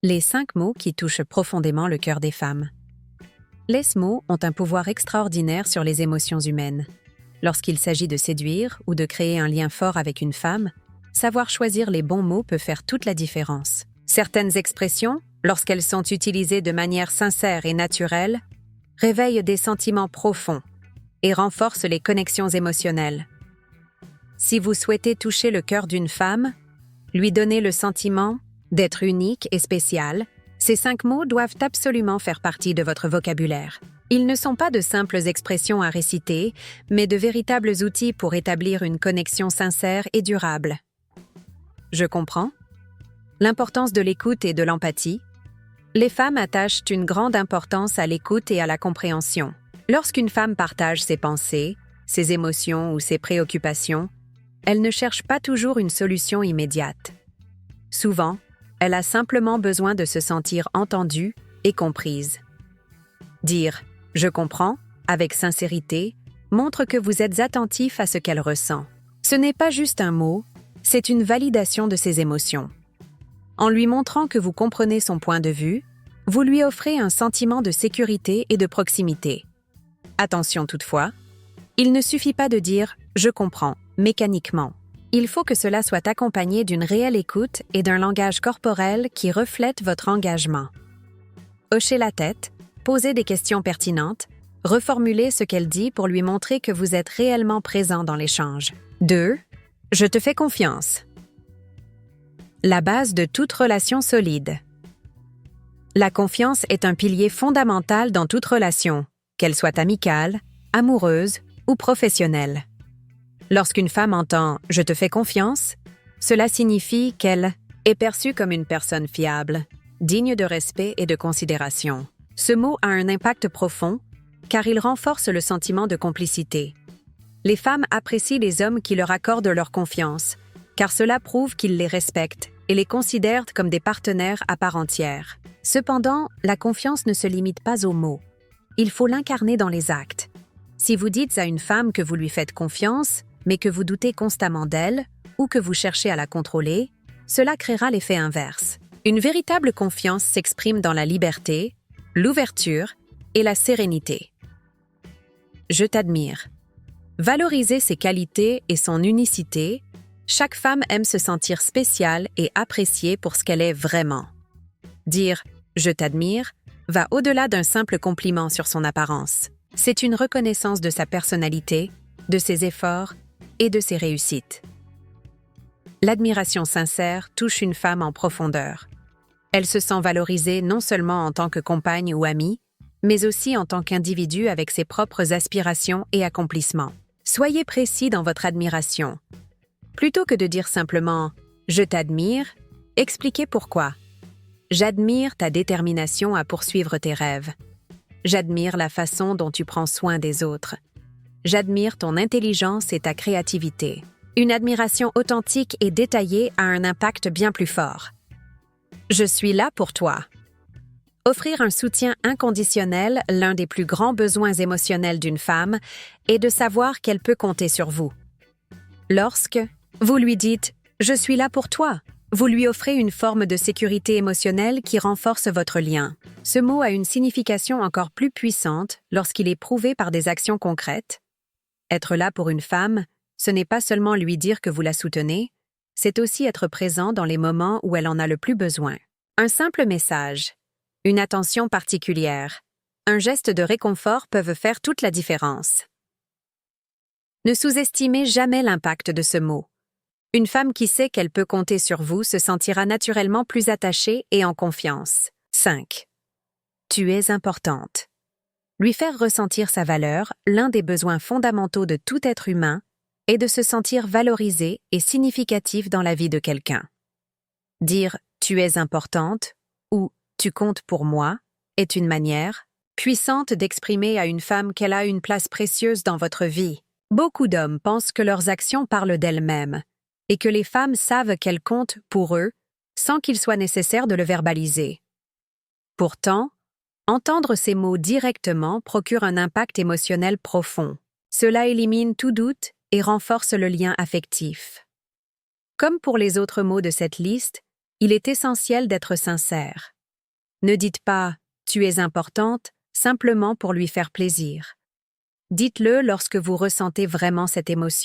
Les 5 mots qui touchent profondément le cœur des femmes. Les mots ont un pouvoir extraordinaire sur les émotions humaines. Lorsqu'il s'agit de séduire ou de créer un lien fort avec une femme, savoir choisir les bons mots peut faire toute la différence. Certaines expressions, lorsqu'elles sont utilisées de manière sincère et naturelle, réveillent des sentiments profonds et renforcent les connexions émotionnelles. Si vous souhaitez toucher le cœur d'une femme, lui donner le sentiment d'être unique et spécial, ces 5 mots doivent absolument faire partie de votre vocabulaire. Ils ne sont pas de simples expressions à réciter, mais de véritables outils pour établir une connexion sincère et durable. Je comprends. L'importance de l'écoute et de l'empathie. Les femmes attachent une grande importance à l'écoute et à la compréhension. Lorsqu'une femme partage ses pensées, ses émotions ou ses préoccupations, elle ne cherche pas toujours une solution immédiate. Souvent, elle a simplement besoin de se sentir entendue et comprise. Dire « je comprends » avec sincérité montre que vous êtes attentif à ce qu'elle ressent. Ce n'est pas juste un mot, c'est une validation de ses émotions. En lui montrant que vous comprenez son point de vue, vous lui offrez un sentiment de sécurité et de proximité. Attention toutefois, il ne suffit pas de dire « je comprends » mécaniquement. Il faut que cela soit accompagné d'une réelle écoute et d'un langage corporel qui reflète votre engagement. Hochez la tête, posez des questions pertinentes, reformulez ce qu'elle dit pour lui montrer que vous êtes réellement présent dans l'échange. 2. Je te fais confiance. La base de toute relation solide. La confiance est un pilier fondamental dans toute relation, qu'elle soit amicale, amoureuse ou professionnelle. Lorsqu'une femme entend « je te fais confiance », cela signifie qu'elle est perçue comme une personne fiable, digne de respect et de considération. Ce mot a un impact profond car il renforce le sentiment de complicité. Les femmes apprécient les hommes qui leur accordent leur confiance, car cela prouve qu'ils les respectent et les considèrent comme des partenaires à part entière. Cependant, la confiance ne se limite pas aux mots. Il faut l'incarner dans les actes. Si vous dites à une femme que vous lui faites confiance, mais que vous doutez constamment d'elle ou que vous cherchez à la contrôler, cela créera l'effet inverse. Une véritable confiance s'exprime dans la liberté, l'ouverture et la sérénité. Je t'admire. Valorisez ses qualités et son unicité. Chaque femme aime se sentir spéciale et appréciée pour ce qu'elle est vraiment. Dire « je t'admire » va au-delà d'un simple compliment sur son apparence. C'est une reconnaissance de sa personnalité, de ses efforts et de ses réussites. L'admiration sincère touche une femme en profondeur. Elle se sent valorisée non seulement en tant que compagne ou amie, mais aussi en tant qu'individu avec ses propres aspirations et accomplissements. Soyez précis dans votre admiration. Plutôt que de dire simplement « je t'admire », expliquez pourquoi. J'admire ta détermination à poursuivre tes rêves. J'admire la façon dont tu prends soin des autres. J'admire ton intelligence et ta créativité. Une admiration authentique et détaillée a un impact bien plus fort. Je suis là pour toi. Offrir un soutien inconditionnel, l'un des plus grands besoins émotionnels d'une femme, est de savoir qu'elle peut compter sur vous. Lorsque vous lui dites « Je suis là pour toi », vous lui offrez une forme de sécurité émotionnelle qui renforce votre lien. Ce mot a une signification encore plus puissante lorsqu'il est prouvé par des actions concrètes. Être là pour une femme, ce n'est pas seulement lui dire que vous la soutenez, c'est aussi être présent dans les moments où elle en a le plus besoin. Un simple message, une attention particulière, un geste de réconfort peuvent faire toute la différence. Ne sous-estimez jamais l'impact de ce mot. Une femme qui sait qu'elle peut compter sur vous se sentira naturellement plus attachée et en confiance. 5. Tu es importante. Lui faire ressentir sa valeur, l'un des besoins fondamentaux de tout être humain, est de se sentir valorisé et significatif dans la vie de quelqu'un. Dire « tu es importante » ou « tu comptes pour moi » est une manière puissante d'exprimer à une femme qu'elle a une place précieuse dans votre vie. Beaucoup d'hommes pensent que leurs actions parlent d'elles-mêmes et que les femmes savent qu'elles comptent pour eux sans qu'il soit nécessaire de le verbaliser. Pourtant, entendre ces mots directement procure un impact émotionnel profond. Cela élimine tout doute et renforce le lien affectif. Comme pour les autres mots de cette liste, Il est essentiel d'être sincère. Ne dites pas « tu es importante » simplement pour lui faire plaisir. Dites-le lorsque vous ressentez vraiment cette émotion.